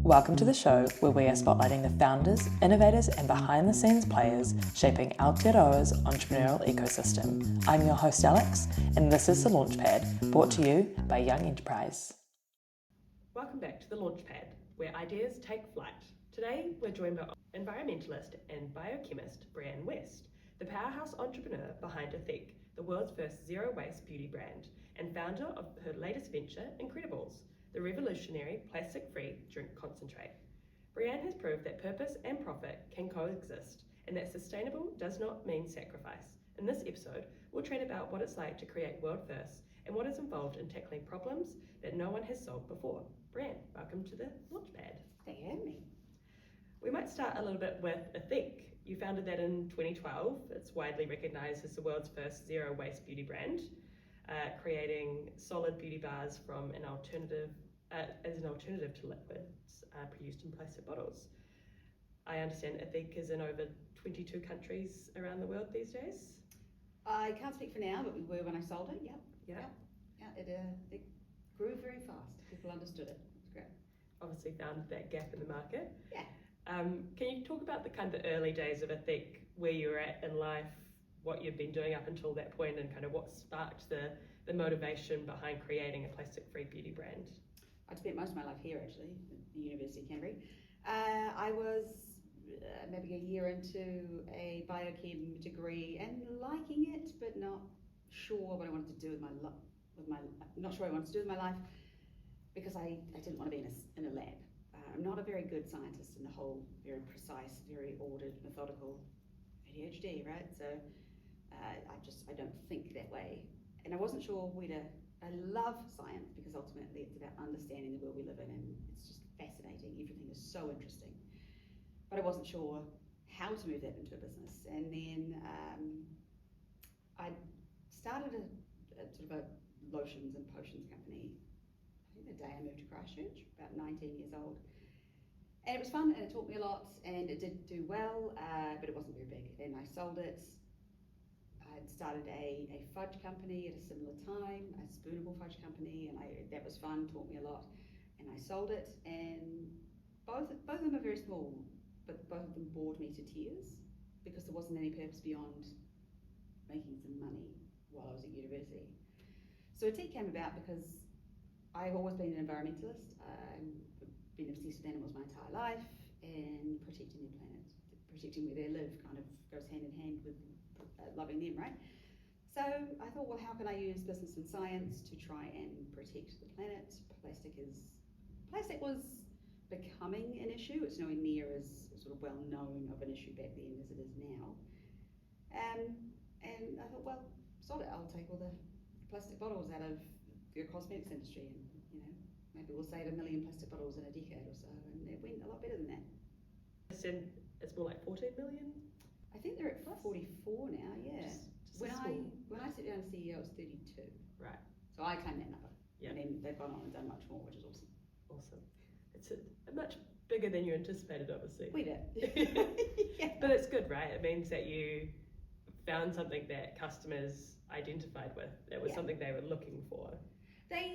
Welcome to the show where we are spotlighting the founders, innovators, and behind the scenes players shaping Aotearoa's entrepreneurial ecosystem. I'm your host Alex, and this is The Launchpad, brought to you by Young Enterprise. Welcome back to The Launchpad, where ideas take flight. Today, we're joined by environmentalist and biochemist Brianne West, the powerhouse entrepreneur behind Ethique, the world's first zero-waste beauty brand, and founder of her latest venture, Incrediballs, the revolutionary plastic-free drink concentrate. Brianne has proved that purpose and profit can coexist, and that sustainable does not mean sacrifice. In this episode, we'll chat about what it's like to create world first and what is involved in tackling problems that no one has solved before. Brianne, welcome to the Launchpad. Thank you for having me. We might start a little bit with Ethique. You founded that in 2012. It's widely recognised as the world's first zero-waste beauty brand, creating solid beauty bars from an alternative to liquids produced in plastic bottles. I understand Ethique is in over 22 countries around the world these days. I can't speak for now, but we were when I sold it. Yeah. It grew very fast. People understood it. It's great. Obviously found that gap in the market. Yeah. Can you talk about the kind of early days of Ethique, where you were at in life, what you've been doing up until that point, and kind of what sparked the motivation behind creating a plastic-free beauty brand? I'd spent most of my life here, actually, at the University of Canterbury. I was maybe a year into a biochem degree and liking it, but not sure what I wanted to do with my life, because I didn't want to be in a lab. I'm not a very good scientist in the whole very precise, very ordered, methodical ADHD, right? So I don't think that way. And I wasn't sure I love science because ultimately it's about understanding the world we live in, and it's just fascinating. Everything is so interesting. But I wasn't sure how to move that into a business. And then I started a sort of a lotions and potions company, I think the day I moved to Christchurch, about 19 years old. And it was fun, and it taught me a lot, and it did do well, but it wasn't very big. And I sold it. I'd started a fudge company at a similar time, a spoonable fudge company, and that was fun, taught me a lot. And I sold it, and both of them are very small, but both of them bored me to tears because there wasn't any purpose beyond making some money while I was at university. So Ethique came about because I've always been an environmentalist. I've been obsessed with animals my entire life, and protecting their planet, protecting where they live kind of goes hand in hand with loving them, right? So I thought, well, how can I use business and science to try and protect the planet? Plastic was becoming an issue. It's nowhere near as sort of well known of an issue back then as it is now. And I thought, well, sod it, I'll take all the plastic bottles out of the cosmetics industry, and maybe we'll save 1 million plastic bottles in a decade or so. And it went a lot better than that. It's more like 14 million? I think they're at 44 now, yeah. Just when I sat down as CEO, it was 32. Right. So I claimed that number. Yeah. And then they've gone on and done much more, which is awesome. Awesome. It's a much bigger than you anticipated, obviously. We did. Yeah. But it's good, right? It means that you found something that customers identified with. It was something they were looking for. What's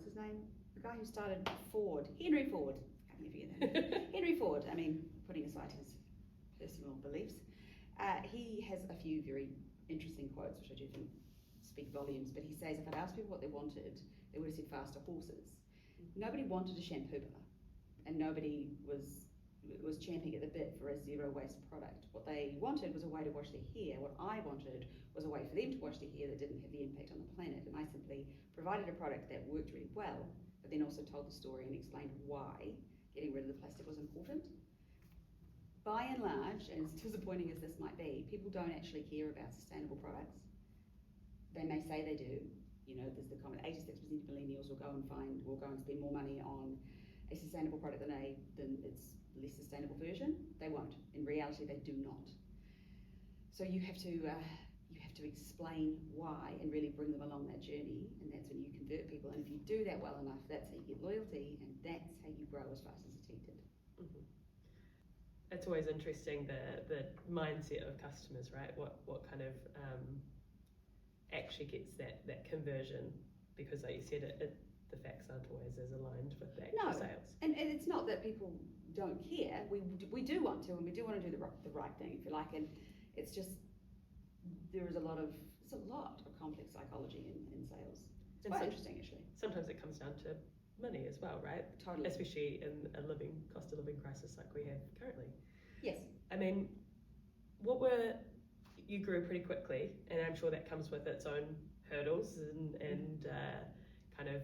his name? The guy who started Ford, Henry Ford. I can't forget that name. Henry Ford. Putting aside his personal beliefs, he has a few very interesting quotes, which I do think speak volumes. But he says, if I'd asked people what they wanted, they would have said faster horses. Nobody wanted a shampoo bar, and nobody was champing at the bit for a zero-waste product. What they wanted was a way to wash their hair. What I wanted was a way for them to wash their hair that didn't have the impact on the planet. And I simply provided a product that worked really well, but then also told the story and explained why getting rid of the plastic was important. By and large, and as disappointing as this might be, people don't actually care about sustainable products. They may say they do. There's the comment 86% of millennials will go and spend more money on a sustainable product than its less sustainable version. They won't. In reality, they do not. So you have to explain why and really bring them along that journey, and that's when you convert people. And if you do that well enough, that's how you get loyalty, and that's how you grow as fast as Ethique did. Mm-hmm. It's always interesting the mindset of customers, right? What kind of actually gets that conversion, because like you said, the facts aren't always as it's not that people don't care. We do want to, and we do want to do the right thing, if you like. And it's just there's a lot of complex psychology in sales. It's quite interesting, actually. Sometimes it comes down to money as well, right? Totally. Especially in a cost of living crisis like we have currently. Yes. I mean, you grew pretty quickly, and I'm sure that comes with its own hurdles and kind of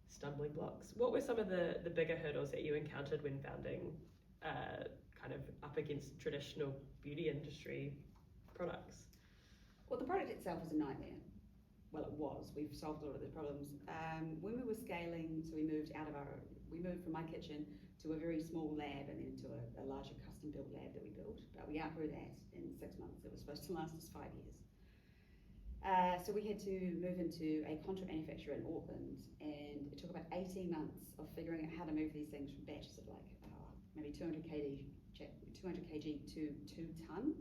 stumbling blocks. What were some of the bigger hurdles that you encountered when founding kind of up against traditional beauty industry products? Well, the product itself was a nightmare. Well, it was. We've solved a lot of the problems. When we were scaling, so we moved from my kitchen to a very small lab and then into a larger custom-built lab that we built. But we outgrew that in 6 months. It was supposed to last us 5 years. So we had to move into a contract manufacturer in Auckland, and it took about 18 months of figuring out how to move these things from batches of like maybe 200 kg to 2 ton.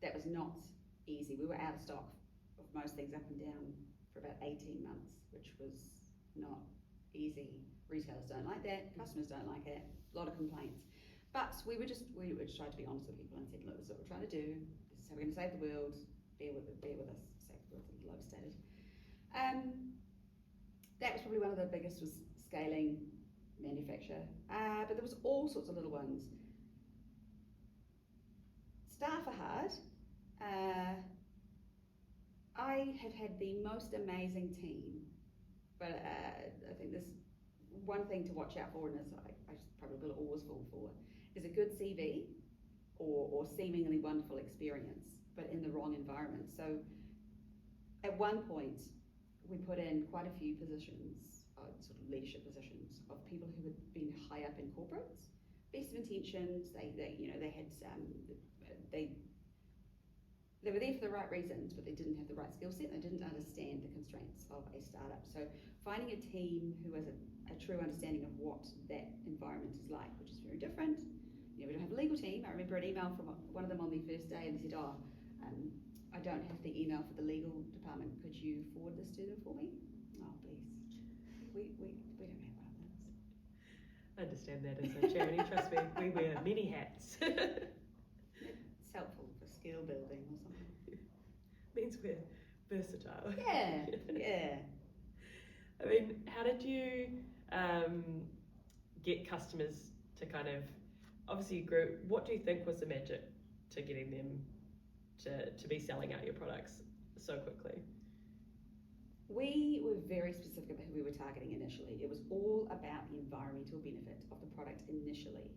That was not easy. We were out of stock of most things up and down for about 18 months, which was not easy. Retailers don't like that, customers don't like it, a lot of complaints. But we just tried to be honest with people and said, look, this is what we're trying to do, this is how we're going to save the world, bear with us, save the world, a little overstated. That was probably one of the biggest, was scaling manufacture. But there was all sorts of little ones. Staff are hard. I have had the most amazing team, but I think this one thing to watch out for, and this I probably will always fall for, is a good CV or seemingly wonderful experience, but in the wrong environment. So at one point, we put in quite a few positions, sort of leadership positions, of people who had been high up in corporates. Best of intentions, they were there for the right reasons, but they didn't have the right skill set. They didn't understand the constraints of a startup. So finding a team who has a true understanding of what that environment is like, which is very different. We don't have a legal team. I remember an email from one of them on the first day, and they said, I don't have the email for the legal department. Could you forward this to them for me? Oh, please. We don't have one of those. I understand that as a charity. Trust me, we wear many hats. It's helpful for skill building or something. Means we're versatile. Yeah. I mean, how did you get customers to kind of, obviously you grew, what do you think was the magic to getting them to be selling out your products so quickly? We were very specific about who we were targeting initially. It was all about the environmental benefit of the product initially.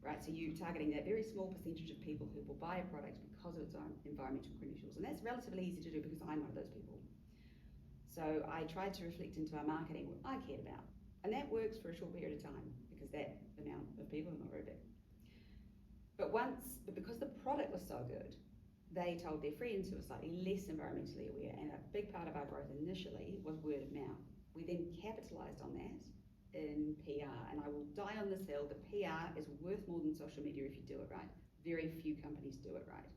Right, so you're targeting that very small percentage of people who will buy a product because of its own environmental credentials, and that's relatively easy to do because I'm one of those people. So I tried to reflect into our marketing what I cared about, and that works for a short period of time because that amount of people are not very big. But because the product was so good, they told their friends who were slightly less environmentally aware, and a big part of our growth initially was word of mouth. We then capitalised on that in PR, and I will die on this hill. The PR is worth more than social media if you do it right. Very few companies do it right.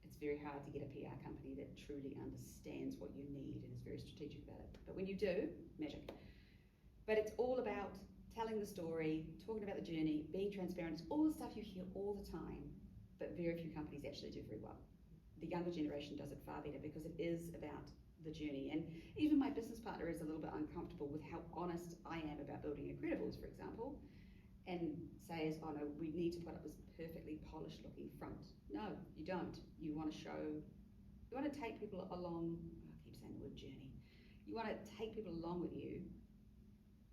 It's very hard to get a PR company that truly understands what you need and is very strategic about it. But when you do, magic. But it's all about telling the story, talking about the journey, being transparent. It's all the stuff you hear all the time, but very few companies actually do very well. The younger generation does it far better because it is about the journey. And even my business partner is a little bit uncomfortable with how honest I am about building Incrediballs, for example, and says, oh no, we need to put up this perfectly polished looking front. No, you don't. You want to take people along, I keep saying the word journey. You want to take people along with you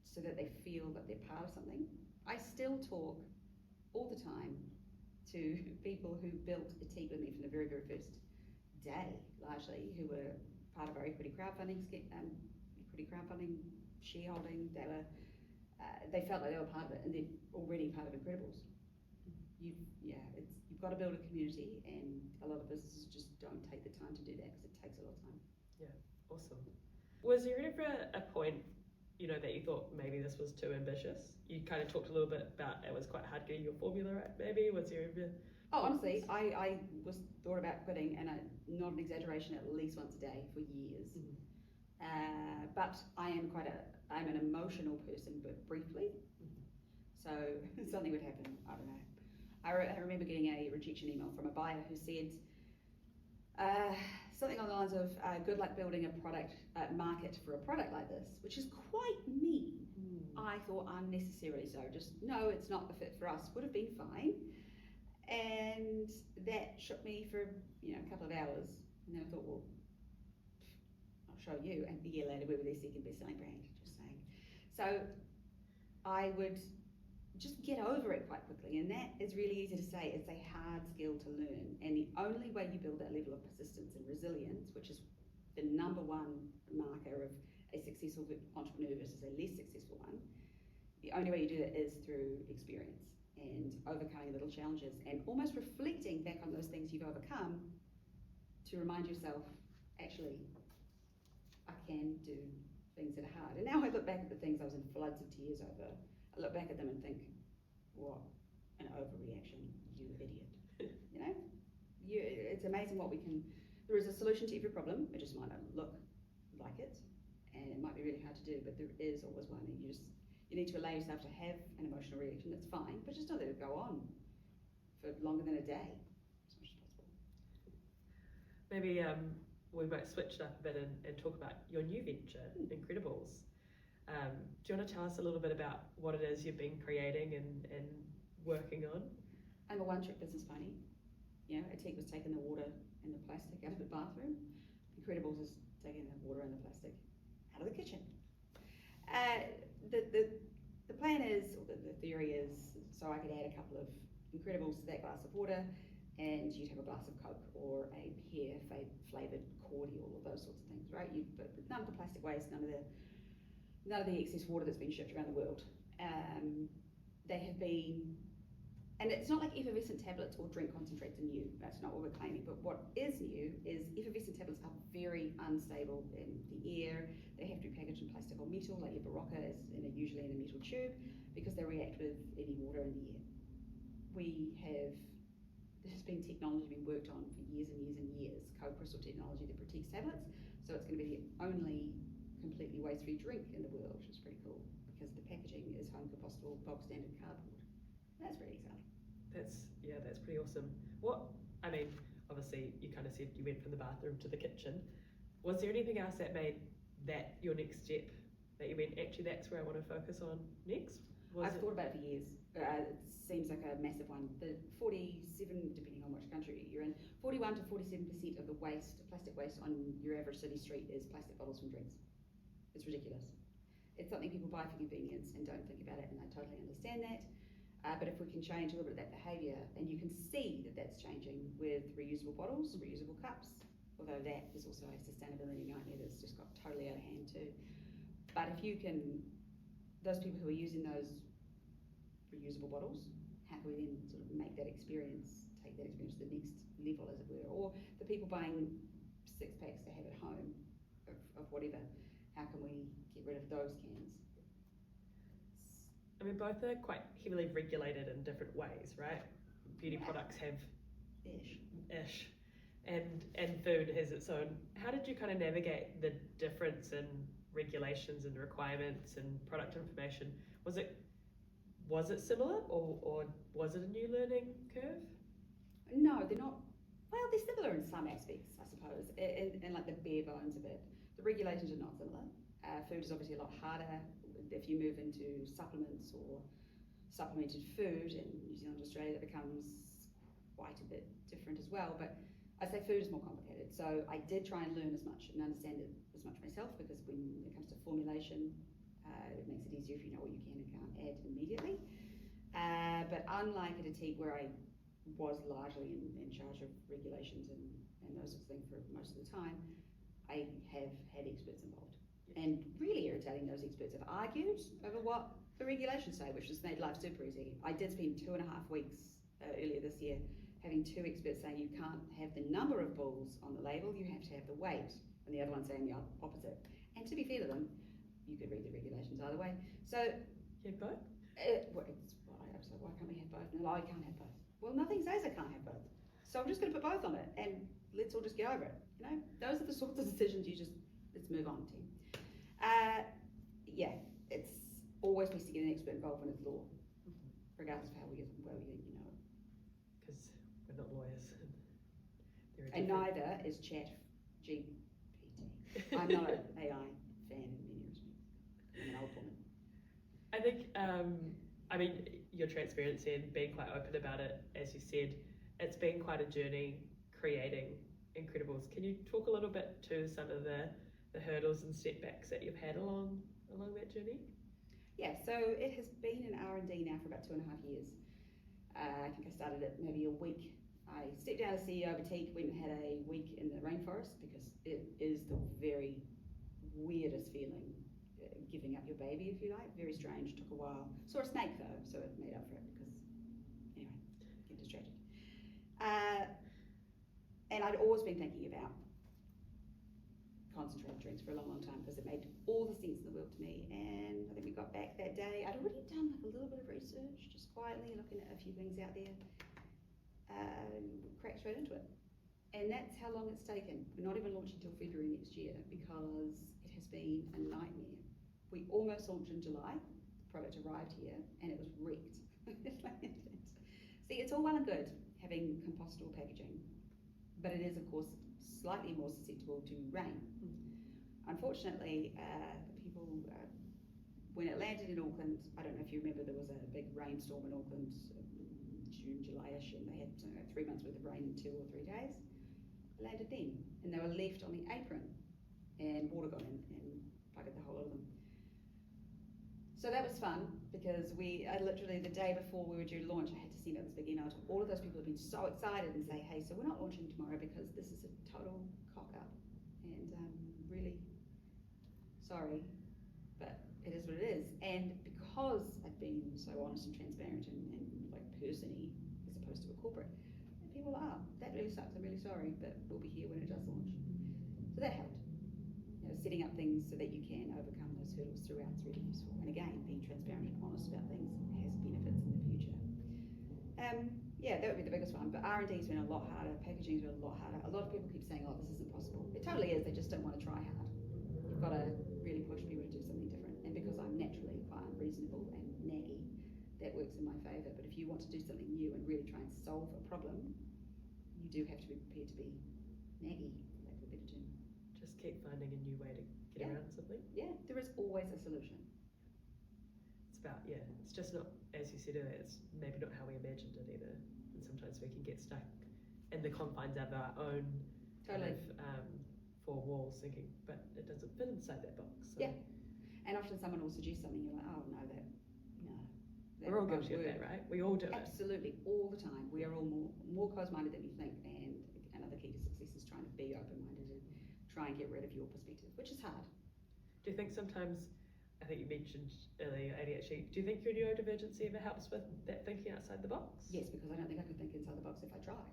so that they feel that they're part of something. I still talk all the time to people who built Ethique with me from the very, very first day, largely, who were part of our equity crowdfunding shareholding. They felt like they were part of it, and they're already part of Incrediballs. You've got to build a community, and a lot of businesses just don't take the time to do that because it takes a lot of time. Yeah, awesome. Was there ever a point, that you thought maybe this was too ambitious? You kind of talked a little bit about it was quite hard getting your formula right, maybe? Was there ever? Oh, honestly, I thought about quitting, and not an exaggeration, at least once a day for years. But I'm an emotional person, but briefly. So something would happen, I don't know. I remember getting a rejection email from a buyer who said something along the lines of, good luck building a product market for a product like this, which is quite mean. I thought unnecessarily so. Just, no, it's not the fit for us, would have been fine. And that shook me for a couple of hours. And then I thought, well, I'll show you. And a year later, we were their second best-selling brand, just saying. So I would just get over it quite quickly. And that is really easy to say. It's a hard skill to learn. And the only way you build that level of persistence and resilience, which is the number one marker of a successful entrepreneur versus a less successful one, the only way you do that is through experience and overcoming little challenges and almost reflecting back on those things you've overcome to remind yourself, actually, I can do things that are hard. And now I look back at the things I was in floods of tears over. I look back at them and think, what an overreaction, you idiot. It's amazing what we can, there is a solution to every problem. It just might not look like it, and it might be really hard to do, but there is always one. And you need to allow yourself to have an emotional reaction. That's fine, but just don't let it go on for longer than a day, as much as possible. Maybe we might switch it up a bit and talk about your new venture, Incrediballs. Do you want to tell us a little bit about what it is you've been creating and working on? I'm a one-trick business pony. Ethique was taking the water and the plastic out of the bathroom. Incrediballs is taking the water and the plastic out of the kitchen. The plan is, or the theory is, so I could add a couple of Incrediballs to that glass of water, and you'd have a glass of Coke or a pear flavoured cordial or those sorts of things, right? But none of the plastic waste, none of the excess water that's been shipped around the world. They have been, and it's not like effervescent tablets or drink concentrates are new. That's not what we're claiming. But what is new is effervescent tablets are very unstable in the air. They have to be packaged in plastic or metal, like your Barocca is usually in a metal tube, because they react with any water in the air. There's been technology being worked on for years and years and years, co-crystal technology that protects tablets. So it's going to be the only completely waste-free drink in the world, which is pretty cool, because the packaging is home compostable, bog standard cardboard. That's really exciting. That's pretty awesome. Obviously you kind of said you went from the bathroom to the kitchen. Was there anything else that made that your next step, that you went, actually that's where I want to focus on next? I've thought about it for years. It seems like a massive one. The 47, depending on which country you're in, 41 to 47% of the plastic waste on your average city street is plastic bottles from drinks. It's ridiculous. It's something people buy for convenience and don't think about it, and I totally understand that. But if we can change a little bit of that behaviour, and you can see that that's changing with reusable bottles, reusable cups, although that is also a sustainability nightmare that's just got totally out of hand too. But if you can, those people who are using those reusable bottles, how can we then sort of make that experience, take that experience to the next level, as it were? Or the people buying 6-packs to have at home of whatever, how can we get rid of those cans? Both are quite heavily regulated in different ways, right? Beauty products have ish, and food has its own. How did you kind of navigate the difference in regulations and requirements and product information? Was it similar, or was it a new learning curve? No, they're not. Well, they're similar in some aspects, I suppose, and like the bare bones of it. The regulations are not similar. Food is obviously a lot harder. If you move into supplements or supplemented food in New Zealand, Australia, that becomes quite a bit different as well. But I'd say food is more complicated. So I did try and learn as much and understand it as much myself, because when it comes to formulation, it makes it easier if you know what you can and can't add immediately. But unlike at Ethique, where I was largely in charge of regulations and those sorts of things for most of the time, I have had experts involved. And really irritating, those experts have argued over what the regulations say, which has made life super easy. I did spend 2.5 weeks earlier this year having 2 experts saying you can't have the number of bulls on the label, you have to have the weight, and the other one saying the opposite. And to be fair to them, you could read the regulations either way. So you had both? So why can't we have both? No, I can't have both. Well, nothing says I can't have both. So I'm just going to put both on it, and let's all just get over it. Those are the sorts of decisions let's move on, team. Yeah, it's always best to get an expert involved when it's law, regardless of how well you know it. Because we're not lawyers. And neither is Chat GPT. I'm not an AI fan in many respects. I'm an old woman. I think, I mean, your transparency and being quite open about it, as you said, it's been quite a journey creating Incrediballs. Can you talk a little bit to some of the hurdles and setbacks that you've had along that journey? Yeah, so it has been in R&D now for about 2.5 years. I think I started it maybe a week. I stepped down as CEO of Ethique, went and had a week in the rainforest because it is the very weirdest feeling, giving up your baby, if you like. Very strange, took a while. Saw a snake though, so it made up for it because, anyway, get distracted. And I'd always been thinking about concentrated drinks for a long time because it made all the sense in the world to me. And I think we got back that day. I'd already done like a little bit of research, just quietly looking at a few things out there. Cracked straight into it. And that's how long it's taken. We're not even launching until February next year because it has been a nightmare. We almost launched in July. The product arrived here and it was wrecked. See, it's all well and good having compostable packaging, but it is, of course, slightly more susceptible to rain. Unfortunately, the people, when it landed in Auckland, I don't know if you remember, there was a big rainstorm in Auckland, June, July-ish, and they had 3 months worth of rain in 2 or 3 days. It landed then, and they were left on the apron, and water got in and bugged the whole lot of them. So that was fun because I literally the day before we were due to launch, I had to send out this big email to all of those people who've been so excited and say, hey, so we're not launching tomorrow because this is a total cock up, and really sorry, but it is what it is. And because I've been so honest and transparent and like person-y as opposed to a corporate, people are, that really sucks, I'm really sorry, but we'll be here when it does launch. So that helped. Setting up things so that you can overcome those hurdles throughout is really useful. And again, being transparent and honest about things has benefits in the future. Yeah, that would be the biggest one. But R&D's been a lot harder, packaging's been a lot harder. A lot of people keep saying, oh, this isn't possible. It totally is, they just don't want to try hard. You've got to really push people to do something different. And because I'm naturally quite unreasonable and naggy, that works in my favour. But if you want to do something new and really try and solve a problem, you do have to be prepared to be naggy, for lack of a better term. Just keep finding a new way to get around something. Yeah, there is always a solution. It's about, it's just not, as you said earlier, it's maybe not how we imagined it either. And sometimes we can get stuck in the confines of our own kind of four walls thinking, but it doesn't fit inside that box. So. Yeah, and often someone will suggest something, you're like, oh no, that we're all guilty of that, right? We all do it. Absolutely, all the time. We are all more closed-minded than we think, and another key to success is trying to be open-minded and try and get rid of your perspective, which is hard. Do you think sometimes, I think you mentioned earlier ADHD, do you think your neurodivergency ever helps with that thinking outside the box? Yes, because I don't think I could think inside the box if I tried,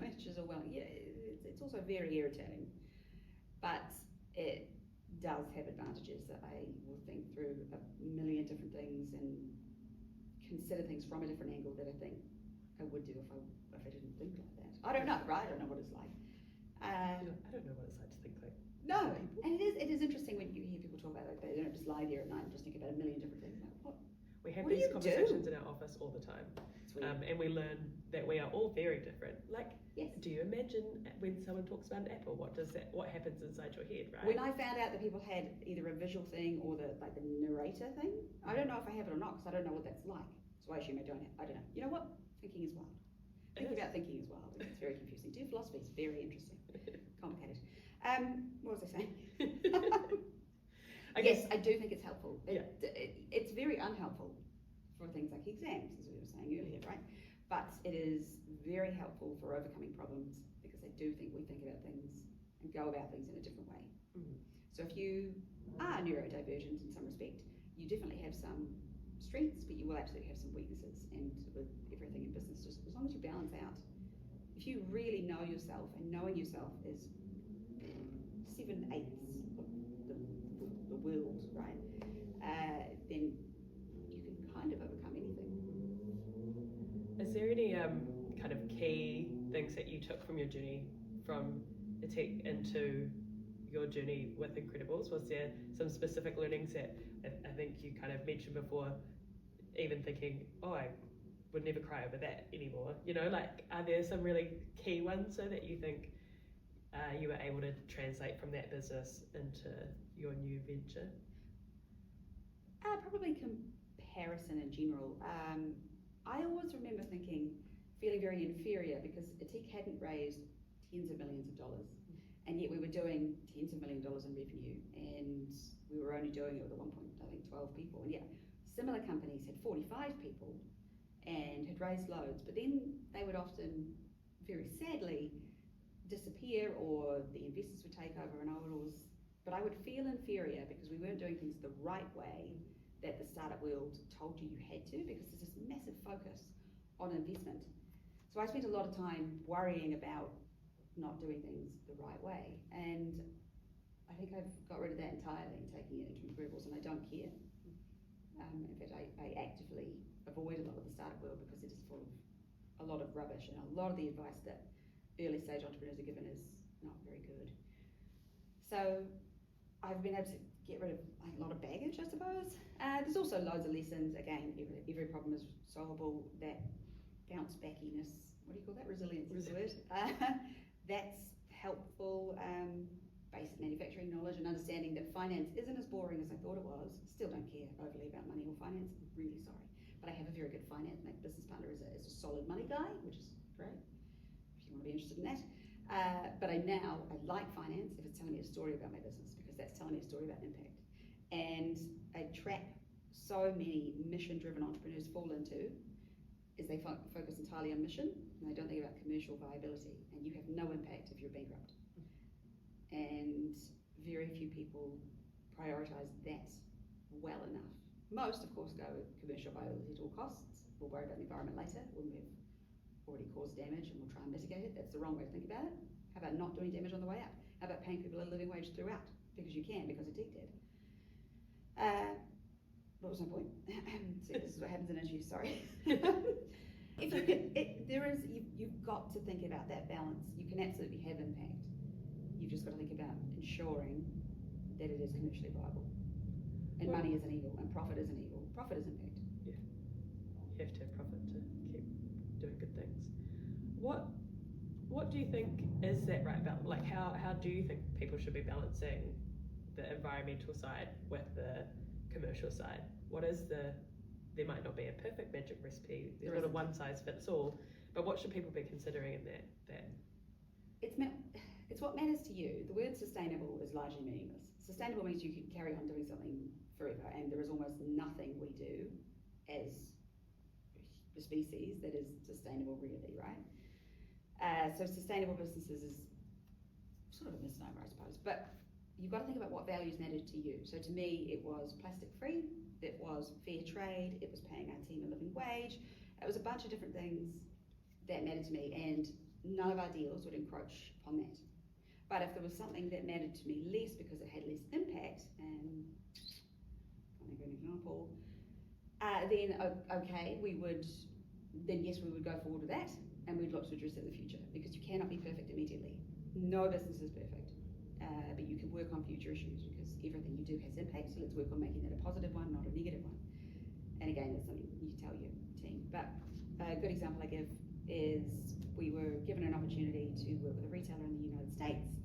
which is it's also very irritating, but it does have advantages that I will think through a million different things and consider things from a different angle that I think I would do if I didn't think like that. I don't know, right? I don't know what it's like. I don't know what it's like to think like no, and it is interesting when you hear people talk about like they don't just lie there at night and just think about a million different things. Like, what? We have What these conversations do? in our office all the time, It's weird. and we learn that we are all very different. Like, Yes. do you imagine when someone talks about an apple, what happens inside your head, right? When I found out that people had either a visual thing or the narrator thing, I don't know if I have it or not because I don't know what that's like. So I assume I don't know. You know what? Thinking is wild. Thinking about thinking is wild. It's very confusing. Do philosophy is very interesting, complicated. What was I saying? Yes, I do think it's helpful. It's very unhelpful for things like exams, as we were saying earlier, right? But it is very helpful for overcoming problems because I do think we think about things and go about things in a different way. Mm. So if you are neurodivergent in some respect, you definitely have some strengths, but you will absolutely have some weaknesses. And with everything in business, just as long as you balance out, if you really know yourself, and knowing yourself is 7/8 of the world, right? Then you can kind of overcome anything. Is there any kind of key things that you took from your journey from Ethique into your journey with Incrediballs? Was there some specific learnings that I think you kind of mentioned before, even thinking, oh, I would never cry over that anymore? You know, like, are there some really key ones so that you think you were able to translate from that business into your new venture? Probably comparison in general. I always remember feeling very inferior because Ethique hadn't raised tens of millions of dollars, and yet we were doing tens of $millions in revenue, and we were only doing it with at one point, I think, 12 people, and yet similar companies had 45 people and had raised loads, but then they would often, very sadly, disappear, or the investors would take over, and I would feel inferior because we weren't doing things the right way that the startup world told you had to, because there's this massive focus on investment. So I spent a lot of time worrying about not doing things the right way, and I think I've got rid of that entirely and taking it into Incrediballs, and I don't care. In fact, I actively avoid a lot of the startup world because it is full of a lot of rubbish, and a lot of the advice that early stage entrepreneurs are given is not very good. So I've been able to get rid of a lot of baggage, I suppose. There's also loads of lessons. Again, every problem is solvable. That bounce backiness, what do you call that? Resilience is the word. That's helpful. Basic manufacturing knowledge and understanding that finance isn't as boring as I thought it was. Still don't care overly about money or finance. I'm really sorry. But I have a very good finance. My business partner is a solid money guy, which is great, if you want to be interested in that. But I like finance if it's telling me a story about my business, because that's telling me a story about impact. And a trap so many mission-driven entrepreneurs fall into is they focus entirely on mission, and they don't think about commercial viability, and you have no impact if you're bankrupt. And very few people prioritize that well enough. Most, of course, go with commercial viability at all costs. We'll worry about the environment later when we've already caused damage, and we'll try and mitigate it. That's the wrong way to think about it. How about not doing damage on the way out? How about paying people a living wage throughout? Because you can, because Ethique did. What was my point? See, this is what happens in interviews, sorry. You've got to think about that balance. You can absolutely have impact. You've just got to think about ensuring that it is commercially viable. And money isn't evil, and profit isn't evil. Profit is impact. Yeah, you have to have profit to keep doing good things. What do you think is that right balance? Like, how do you think people should be balancing the environmental side with the commercial side? There might not be a perfect magic recipe. There's not a one size fits all, but what should people be considering in that? It's what matters to you. The word sustainable is largely meaningless. Sustainable means you can carry on doing something forever, and there is almost nothing we do as a species that is sustainable, really, right? So sustainable businesses is sort of a misnomer, I suppose, but you've got to think about what values mattered to you. So to me, it was plastic free, it was fair trade, it was paying our team a living wage. It was a bunch of different things that mattered to me, and none of our deals would encroach upon that. But if there was something that mattered to me less because it had less impact, and I'll give an example, then okay, yes, we would go forward with that, and we'd look to address it in the future, because you cannot be perfect immediately. No business is perfect, but you can work on future issues, because everything you do has impact, so let's work on making that a positive one, not a negative one. And again, that's something you tell your team. But a good example I give is we were given an opportunity to work with a retailer in the United States.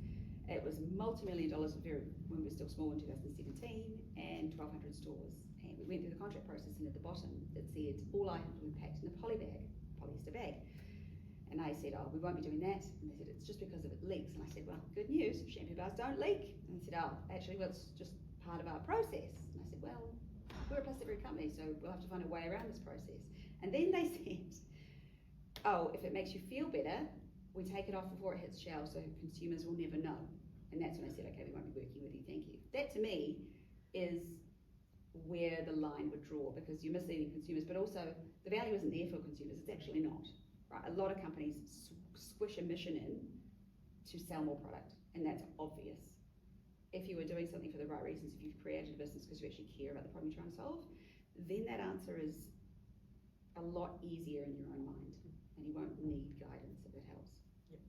It was multi-million dollars when we were still small in 2017, and 1,200 stores. And we went through the contract process, and at the bottom it said all items will be packed in a polyester bag. And I said, oh, we won't be doing that. And they said, it's just because of it leaks. And I said, well, good news, shampoo bars don't leak. And they said, oh, actually, well, it's just part of our process. And I said, well, we're a plastic free company, so we'll have to find a way around this process. And then they said, oh, if it makes you feel better, we take it off before it hits shelves, so consumers will never know. And that's when I said, okay, we won't be working with you, thank you. That to me is where the line would draw, because you're misleading consumers, but also the value isn't there for consumers, it's actually not. Right? A lot of companies squish a mission in to sell more product, and that's obvious. If you were doing something for the right reasons, if you've created a business because you actually care about the problem you're trying to solve, then that answer is a lot easier in your own mind, and you won't need guidance if it helps. Yep.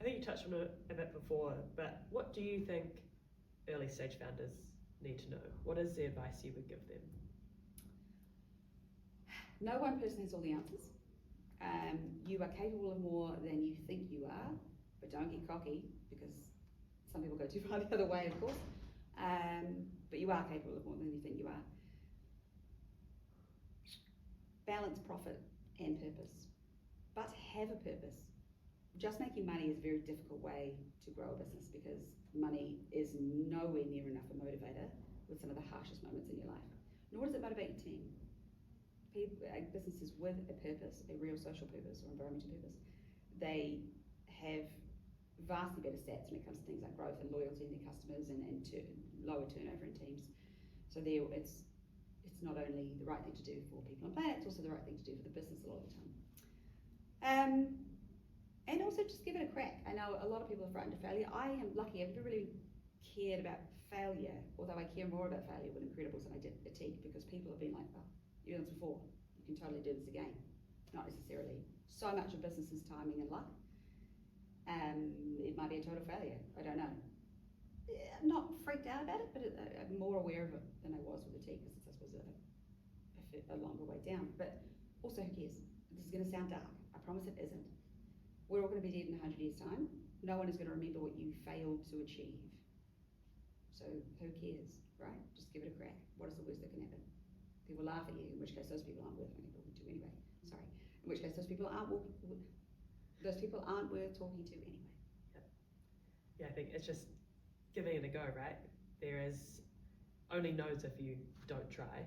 I I think you touched on it a bit before, but what do you think early stage founders need to know? What is the advice you would give them? No one person has all the answers. You are capable of more than you think you are, but don't get cocky, because some people go too far the other way, of course. But you are capable of more than you think you are. Balance profit and purpose, but have a purpose. Just making money is a very difficult way to grow a business, because money is nowhere near enough a motivator with some of the harshest moments in your life. Nor does it motivate your team. Businesses with a purpose, a real social purpose or environmental purpose, they have vastly better stats when it comes to things like growth and loyalty in their customers and lower turnover in teams. So it's not only the right thing to do for people on planet, it's also the right thing to do for the business a lot of the time. And also just give it a crack. I know a lot of people are frightened of failure. I am lucky, I've never really cared about failure, although I care more about failure with Incrediballs than I did Ethique, because people have been like, oh, you've done this before, you can totally do this again. Not necessarily. So much of business is timing and luck. It might be a total failure, I don't know. I'm not freaked out about it, but I'm more aware of it than I was with Ethique, because it's, I suppose, a longer way down. But also, who cares? This is going to sound dark. I promise it isn't. We're all going to be dead in 100 years' time. No one is going to remember what you failed to achieve. So who cares, right? Just give it a crack. What is the worst that can happen? People laugh at you, in which case those people aren't worth talking to anyway. Sorry. In which case those people aren't worth talking to anyway. Yeah, I think it's just giving it a go, right? There is only no's if you don't try,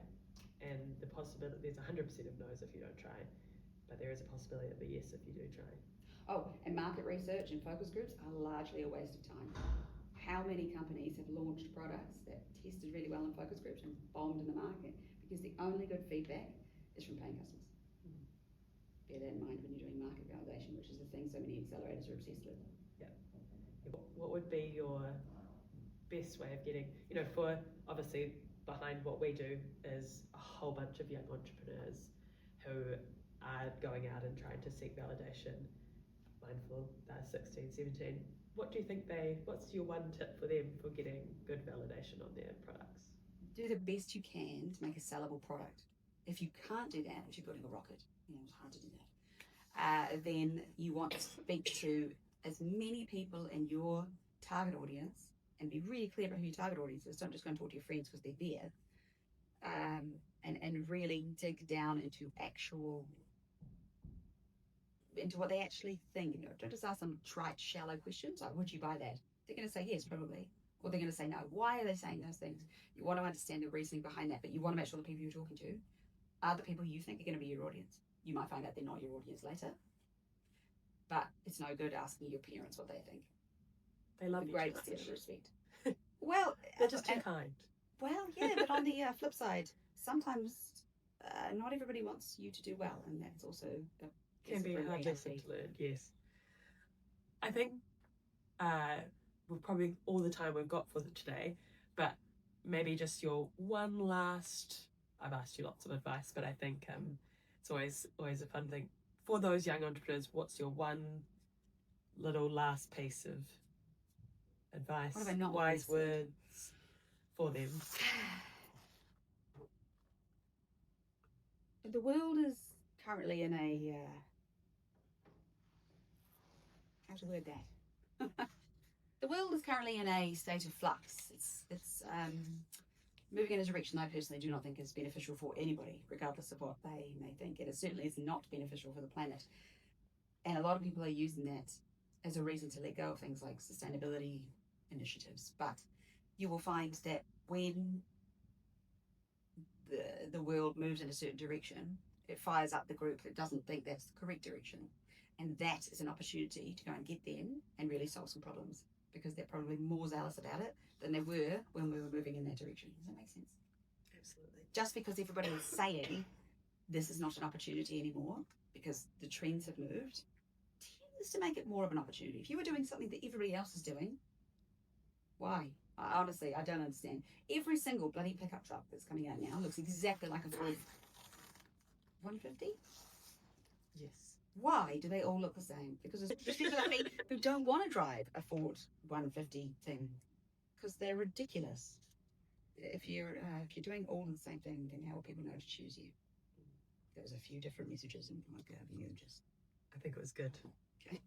and the possibility, there's 100% of no's if you don't try, but there is a possibility of a yes if you do try. Oh, and market research and focus groups are largely a waste of time. How many companies have launched products that tested really well in focus groups and bombed in the market because the only good feedback is from paying customers? Bear that in mind when you're doing market validation, which is the thing so many accelerators are obsessed with. Yeah. What would be your best way of getting, for obviously behind what we do is a whole bunch of young entrepreneurs who are going out and trying to seek validation. Mindful, they're 16, 17. What do you think what's your one tip for them for getting good validation on their products? Do the best you can to make a sellable product. If you can't do that, if you're building a rocket, it's hard to do that, then you want to speak to as many people in your target audience and be really clear about who your target audience is. Don't just go and talk to your friends because they're there. And really dig down into what they actually think. Don't just ask them trite, shallow questions like, would you buy that? They're going to say yes, probably. Or they're going to say no. Why are they saying those things? You want to understand the reasoning behind that, but you want to make sure the people you're talking to are the people you think are going to be your audience. You might find out they're not your audience later, but it's no good asking your parents what they think. They love the you. Greatest deal of respect. Well, they're just too kind. Well, yeah, but on the flip side, sometimes not everybody wants you to do well, and that's also can be a hard lesson to learn. Yes, I think we're probably all the time we've got for today, but maybe just your one last. I've asked you lots of advice, but I think it's always a fun thing for those young entrepreneurs. What's your one little last piece of advice? What have I not wise words for them? The world is currently in a how to word that. The world is currently in a state of flux. It's moving in a direction I personally do not think is beneficial for anybody, regardless of what they may think. It certainly is not beneficial for the planet. And a lot of people are using that as a reason to let go of things like sustainability initiatives. But you will find that when the world moves in a certain direction, it fires up the group that doesn't think that's the correct direction. And that is an opportunity to go and get them and really solve some problems, because they're probably more zealous about it than they were when we were moving in that direction. Does that make sense? Absolutely. Just because everybody is saying this is not an opportunity anymore because the trends have moved, tends to make it more of an opportunity. If you were doing something that everybody else is doing, why? Honestly, I don't understand. Every single bloody pickup truck that's coming out now looks exactly like a Ford 150. Yes. Why do they all look the same? Because there's people like me who don't want to drive a Ford 150 thing because they're ridiculous. If you're doing all the same thing, then how will people know to choose you? There's a few different messages in my you just. I think it was good. Okay.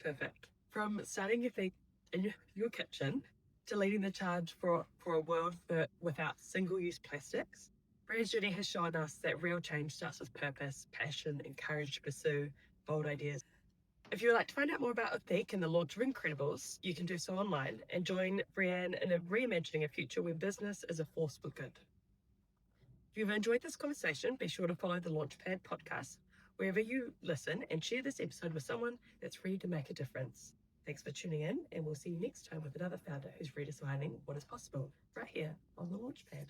Perfect. From starting Ethique in your kitchen to leading the charge for a world without single-use plastics, Brianne's journey has shown us that real change starts with purpose, passion, and courage to pursue bold ideas. If you would like to find out more about Ethique and the launch of Incrediballs, you can do so online and join Brianne in reimagining a future where business is a force for good. If you've enjoyed this conversation, be sure to follow the Launchpad podcast wherever you listen and share this episode with someone that's ready to make a difference. Thanks for tuning in, and we'll see you next time with another founder who's redesigning what is possible right here on the Launchpad.